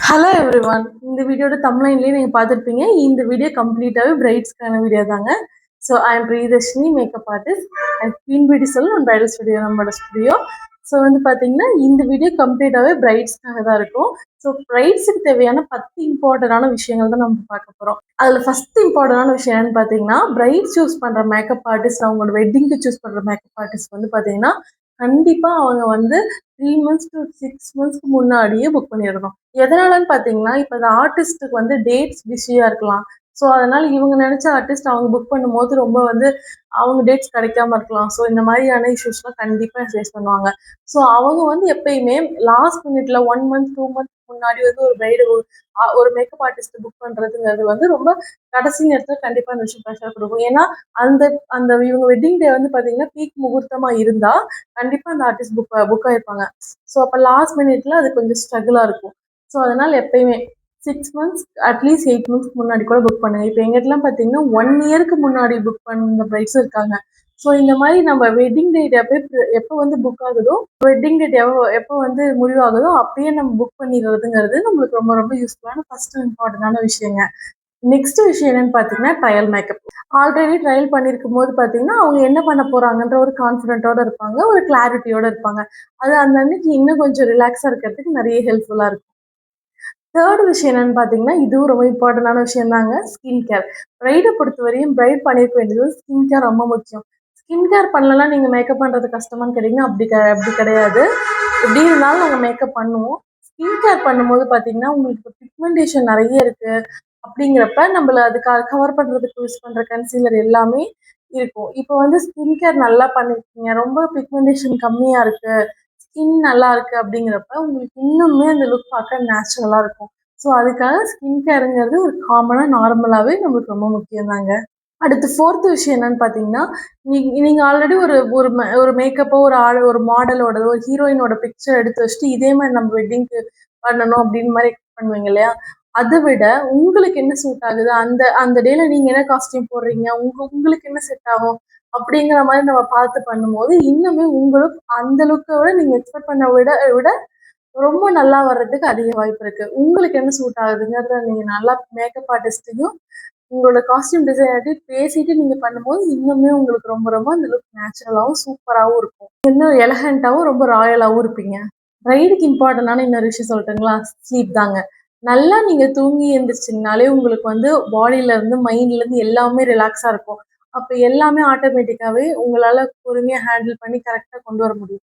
Hello everyone. இந்த வீடியோட தம்ப்லைன்லயே நீங்க பார்த்துருப்பீங்க. இந்த வீடியோ கம்ப்ளீட்டாவே பிரைட்ஸ்க்கான வீடியோ தாங்க. So I am Priyadarshini, makeup artist and queen beauty salon and bridal studio நம்மளோட ஸ்டுடியோ. ஸோ பார்த்தீங்கன்னா இந்த வீடியோ கம்ப்ளீட்டாவே பிரைட்ஸ்க்காக தான் இருக்கும். ஸோ பிரைட்ஸுக்கு தேவையான 10 இம்பார்ட்டண்டான விஷயங்கள் தான் நம்ம பார்க்க போகிறோம். அதில் ஃபர்ஸ்ட் இம்பார்ட்டண்டான விஷயம் என்னன்னு பார்த்தீங்கன்னா, பிரைட் சூஸ் பண்ணுற மேக்கப் ஆர்டிஸ்ட், அவங்களோட வெட்டிங்க்கு சூஸ் பண்ணுற மேக்கப் ஆர்டிஸ்ட் பார்த்தீங்கன்னா கண்டிப்பாக அவங்க 3 மந்த்ஸ் டு 6 மந்த்ஸ்க்கு முன்னாடியே புக் பண்ணிடணும். எதனாலன்னு பார்த்தீங்கன்னா, இப்போ அந்த ஆர்டிஸ்ட்டுக்கு டேட்ஸ் பிஸியா இருக்கலாம். ஸோ அதனால இவங்க நினைச்ச ஆர்டிஸ்ட் அவங்க புக் பண்ணும்போது ரொம்ப அவங்க டேட்ஸ் கிடைக்காம இருக்கலாம். ஸோ இந்த மாதிரியான இஷ்யூஸ்லாம் கண்டிப்பா ஃபேஸ் பண்ணுவாங்க. ஸோ அவங்க எப்பயுமே லாஸ்ட் மினிட்ல 1 மந்த் 2 மந்த் முன்னாடி ஒரு பிரைடு ஒரு மேக்கப் ஆர்டிஸ்ட் புக் பண்றதுங்கிறது ரொம்ப கடைசி நேரத்துல கண்டிப்பா அந்த விஷயம் ப்ரெஷர் கொடுக்கும். ஏன்னா அந்த அந்த இவங்க வெட்டிங் டே பாத்தீங்கன்னா பீக் முகூர்த்தமா இருந்தா கண்டிப்பா அந்த ஆர்டிஸ்ட் புக் ஆயிருப்பாங்க. ஸோ அப்ப லாஸ்ட் மினிட்ல அது கொஞ்சம் ஸ்ட்ரகிளா இருக்கும். ஸோ அதனால எப்பயுமே 6 மந்த்ஸ் அட்லீஸ்ட் 8 மந்த்ஸ்க்கு முன்னாடி கூட புக் பண்ணுங்க. இப்போ எங்கிட்டலாம் பார்த்தீங்கன்னா 1 இயருக்கு முன்னாடி புக் பண்ண பிரைட்ஸும் இருக்காங்க. ஸோ இந்த மாதிரி நம்ம வெட்டிங் டேட் எப்போ புக் ஆகுதோ, வெட்டிங் டேட் எப்போ முடிவாகுதோ அப்பயே நம்ம புக் பண்ணிடுறதுங்கிறது நம்மளுக்கு ரொம்ப ரொம்ப யூஸ்ஃபுல்லான ஃபர்ஸ்ட் இம்பார்ட்டன்டான விஷயங்க. நெக்ஸ்ட் விஷயம் என்னன்னு பார்த்தீங்கன்னா ட்ரையல் மேக்கப். ஆல்ரெடி ட்ரையல் பண்ணியிருக்கும் போது பார்த்தீங்கன்னா அவங்க என்ன பண்ண போறாங்கன்ற ஒரு கான்ஃபிடென்ட்டோட இருப்பாங்க, ஒரு கிளாரிட்டியோட இருப்பாங்க. அது அந்த அன்னைக்கு இன்னும் கொஞ்சம் ரிலாக்ஸாக இருக்கிறதுக்கு நிறைய ஹெல்ப்ஃபுல்லாக இருக்கும். தேர்ட் விஷயம் என்னன்னு பார்த்தீங்கன்னா, இதுவும் ரொம்ப இம்பார்ட்டன்டான விஷயம் தாங்க, ஸ்கின் கேர். பிரைடை பொறுத்தவரையும் பிரைட் பண்ணியிருக்க வேண்டியது ஸ்கின் கேர் ரொம்ப முக்கியம். ஸ்கின் கேர் பண்ணலன்னா நீங்கள் மேக்கப் பண்ணுறது கஷ்டமான்னு கேட்டிங்கன்னா அப்படி கிடையாது. எப்படி இருந்தாலும் நாங்கள் மேக்கப் பண்ணுவோம். ஸ்கின் கேர் பண்ணும்போது பார்த்தீங்கன்னா உங்களுக்கு பிக்மெண்டேஷன் நிறைய இருக்கு அப்படிங்கிறப்ப நம்மள அதுக்காக கவர் பண்ணுறதுக்கு யூஸ் பண்ணுற கன்சீலர் எல்லாமே இருக்கும். இப்போ ஸ்கின் கேர் நல்லா பண்ணிருக்கீங்க, ரொம்ப பிக்மெண்டேஷன் கம்மியாக இருக்கு, ஸ்கின் நல்லா இருக்கு அப்படிங்கிறப்ப உங்களுக்கு இன்னுமே அந்த லுக் பார்க்க நேச்சுரலா இருக்கும். ஸோ அதுக்காக ஸ்கின் கேருங்கிறது ஒரு காமனா நார்மலாவே நம்மளுக்கு ரொம்ப முக்கியம் தாங்க. அடுத்து ஃபோர்த் விஷயம் என்னன்னு பார்த்தீங்கன்னா, நீங்க ஆல்ரெடி ஒரு ஒரு ஒரு மேக்கப்போ ஒரு ஒரு மாடலோட ஒரு ஹீரோயினோட பிக்சர் எடுத்து வச்சுட்டு இதே மாதிரி நம்ம வெட்டிங்க்கு பண்ணணும் அப்படின்னு மாதிரி பண்ணுவீங்க இல்லையா? அதை விட உங்களுக்கு என்ன சூட் ஆகுது, அந்த அந்த டேல நீங்க என்ன காஸ்டியூம் போடுறீங்க, உங்களுக்கு என்ன செட் ஆகும் அப்படிங்கிற மாதிரி நம்ம பார்த்து பண்ணும்போது இன்னுமே உங்களுக்கு அந்த லுக்கை விட நீங்க எக்ஸ்பெக்ட் பண்ண விட விட ரொம்ப நல்லா வர்றதுக்கு அதிக வாய்ப்பு இருக்கு. உங்களுக்கு என்ன சூட் ஆகுதுங்கிறத நீங்க நல்லா மேக்கப் ஆர்டிஸ்ட்டையும் உங்களோட காஸ்டியூம் டிசைனர்ட்டையும் பேசிட்டு நீங்க பண்ணும்போது இன்னுமே உங்களுக்கு ரொம்ப ரொம்ப அந்த லுக் நேச்சுரலாகவும் சூப்பராகவும் இருக்கும். இன்னும் எலகண்டாவும் ரொம்ப ராயலாகவும் இருப்பீங்க. பிரைடுக்கு இம்பார்ட்டன்டான இன்னொரு விஷயம் சொல்லட்டுங்களா? ஸ்லீப் தாங்க. நல்லா நீங்க தூங்கி எந்திரிச்சிங்கனாலே உங்களுக்கு பாடியில இருந்து மைண்ட்ல இருந்து எல்லாமே ரிலாக்ஸா இருக்கும். அப்ப எல்லாமே ஆட்டோமேட்டிக்காவே உங்களால பொறுமையா ஹேண்டில் பண்ணி கரெக்டா கொண்டு வர முடியும்.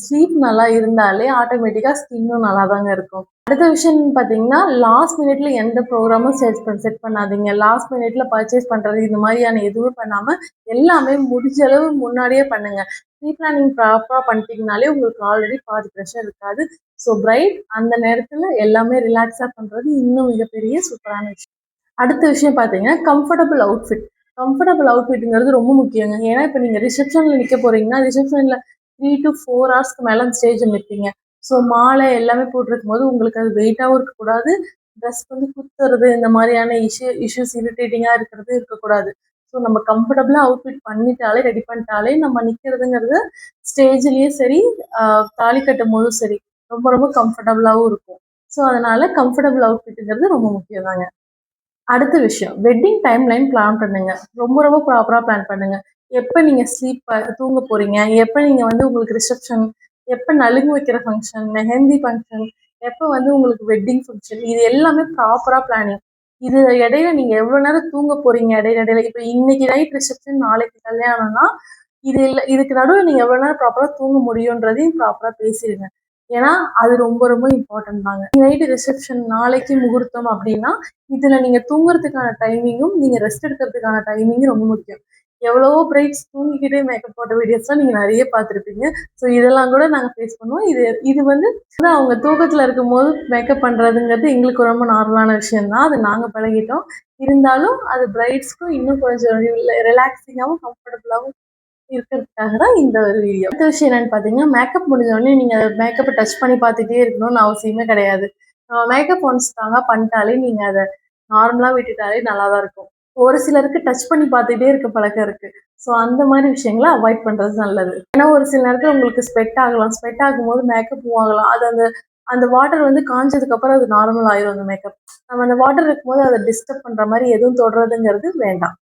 ஸ்லீப் நல்லா இருந்தாலே ஆட்டோமேட்டிக்கா ஸ்கின்னும் நல்லா தாங்க இருக்கும். அடுத்த விஷயம் பார்த்தீங்கன்னா, லாஸ்ட் மினிட்ல எந்த ப்ரோக்ராமும் செட் பண்ணாதீங்க. லாஸ்ட் மினிட்ல பர்ச்சேஸ் பண்றது இந்த மாதிரியான எதுவும் பண்ணாம எல்லாமே முடிஞ்ச அளவு முன்னாடியே பண்ணுங்க. ப்ரீ பிளானிங் ப்ராப்பரா பண்ணிட்டீங்கனாலே உங்களுக்கு ஆல்ரெடி பாதி ப்ரெஷர் இருக்காது. ஸோ பிரைட் அந்த நேரத்துல எல்லாமே ரிலாக்ஸா பண்றது இன்னும் மிகப்பெரிய சூப்பரான விஷயம். அடுத்த விஷயம் பார்த்தீங்கன்னா, கம்ஃபர்டபுள் அவுட்ஃபிட். கம்ஃபர்டபுள் அவுட்ஃபிட்ங்கிறது ரொம்ப முக்கியங்க. ஏன்னா இப்போ நீங்க ரிசப்ஷன்ல நிக்க போறீங்கன்னா, ரிசப்ஷன்ல 3 to 4 ஹவர்ஸ்க்கு மேல அந்த ஸ்டேஜ்ல நிற்பீங்க. ஸோ மாலை எல்லாமே போட்டிருக்கும்போது உங்களுக்கு அது வெயிட்டாவும் இருக்கக்கூடாது. ட்ரெஸ் குத்துறது இந்த மாதிரியான இஷ்யூஸ் இரிட்டேட்டிங்கா இருக்கக்கூடாது. ஸோ நம்ம கம்ஃபர்டபுளா அவுட்ஃபிட் பண்ணிட்டாலே, ரெடி பண்ணிட்டாலே நம்ம நிக்கிறதுங்கிறது ஸ்டேஜ்லயும் சரி, தாலி கட்டும் போதும் சரி, ரொம்ப ரொம்ப கம்ஃபர்டபுளாவும் இருக்கும். ஸோ அதனால கம்ஃபர்டபுள் அவுட்ஃபிட்ங்கிறது ரொம்ப முக்கியம் தாங்க. அடுத்த விஷயம், வெட்டிங் டைம் லைன் பிளான் பண்ணுங்க. ரொம்ப ரொம்ப ப்ராப்பரா பிளான் பண்ணுங்க. எப்ப நீங்க தூங்க போறீங்க, எப்ப நீங்க உங்களுக்கு ரிசப்ஷன், எப்ப நலுங்கு வைக்கிற ஃபங்க்ஷன், மெஹந்தி ஃபங்க்ஷன், எப்ப உங்களுக்கு வெட்டிங் ஃபங்க்ஷன், இது எல்லாமே ப்ராப்பரா பிளானிங். இது இடையில நீங்க எவ்வளவு நேரம் தூங்க போறீங்க, இடையில இடையில இப்ப இன்னைக்கு நைட் ரிசப்ஷன், நாளைக்கு கல்யாணம்னா இதுக்கு நடுவில் நீங்க எவ்வளவு நேரம் ப்ராப்பரா தூங்க முடியும்ன்றதையும் ப்ராப்பரா பேசிடுங்க. ஏன்னா அது ரொம்ப ரொம்ப இம்பார்ட்டன்ட் தாங்க. நைட்டு ரிசப்ஷன், நாளைக்கு முகூர்த்தம் அப்படின்னா இதுல நீங்க தூங்குறதுக்கான டைமிங்கும் நீங்க ரெஸ்ட் எடுக்கிறதுக்கான டைமிங்கும் ரொம்ப முக்கியம். எவ்வளவோ பிரைட்ஸ் தூங்கிக்கிட்டே மேக்கப் போட்ட வீடியோஸ்லாம் நீங்க நிறைய பார்த்துருப்பீங்க. ஸோ இதெல்லாம் கூட நாங்க ஃபேஸ் பண்ணுவோம். இது இது அவங்க தூக்கத்துல இருக்கும்போது மேக்கப் பண்றதுங்கிறது எங்களுக்கு ரொம்ப நார்மலான விஷயம் தான். அது நாங்க பழகிட்டோம். இருந்தாலும் அது பிரைட்ஸ்க்கும் இன்னும் கொஞ்சம் ரிலாக்ஸிங்காகவும் கம்ஃபர்டபுளாகவும் இருக்கிறதுக்காக தான் இந்த ஒரு வீடியோ. அடுத்த விஷயம் என்னன்னு பார்த்தீங்கன்னா, மேக்கப் முடிஞ்ச உடனே நீங்க மேக்கப்பை டச் பண்ணி பார்த்துட்டே இருக்கணும்னு அவசியமே கிடையாது. மேக்கப் ஒன்ஸ் தாங்க பண்ணிட்டாலே நீங்க அதை நார்மலா விட்டுட்டாலே நல்லா தான் இருக்கும். ஒரு சிலருக்கு டச் பண்ணி பார்த்துட்டே இருக்க பழக்கம் இருக்கு. ஸோ அந்த மாதிரி விஷயங்களை அவாய்ட் பண்றது நல்லது. ஏன்னா ஒரு சில நேரத்தில் உங்களுக்கு ஸ்வெட் ஆகலாம். ஸ்வெட் ஆகும்போது மேக்கப் மூவ் ஆகலாம். அது அந்த அந்த வாட்டர் வந்து காஞ்சதுக்கப்புறம் அது நார்மல் ஆயிரும் அந்த மேக்கப். நம்ம அந்த வாட்டர் இருக்கும்போது அதை டிஸ்டர்ப் பண்ணுற மாதிரி எதுவும் தொடுறதுங்கிறது வேண்டாம்.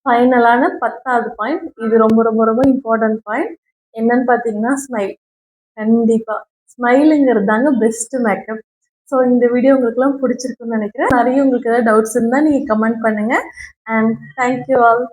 ஃபைனலான 10வது பாயிண்ட், இது ரொம்ப ரொம்ப ரொம்ப இம்பார்ட்டன்ட் பாயிண்ட். என்னன்னு பார்த்தீங்கன்னா ஸ்மைல். கண்டிப்பாக ஸ்மைலுங்கிறது தாங்க பெஸ்ட் மேக்கப். ஸோ இந்த வீடியோ உங்களுக்குலாம் பிடிச்சிருக்குன்னு நினைக்கிறேன். நிறைய உங்களுக்கு ஏதாவது டவுட்ஸ் இருந்தால் நீங்கள் கமெண்ட் பண்ணுங்கள். And thank you all.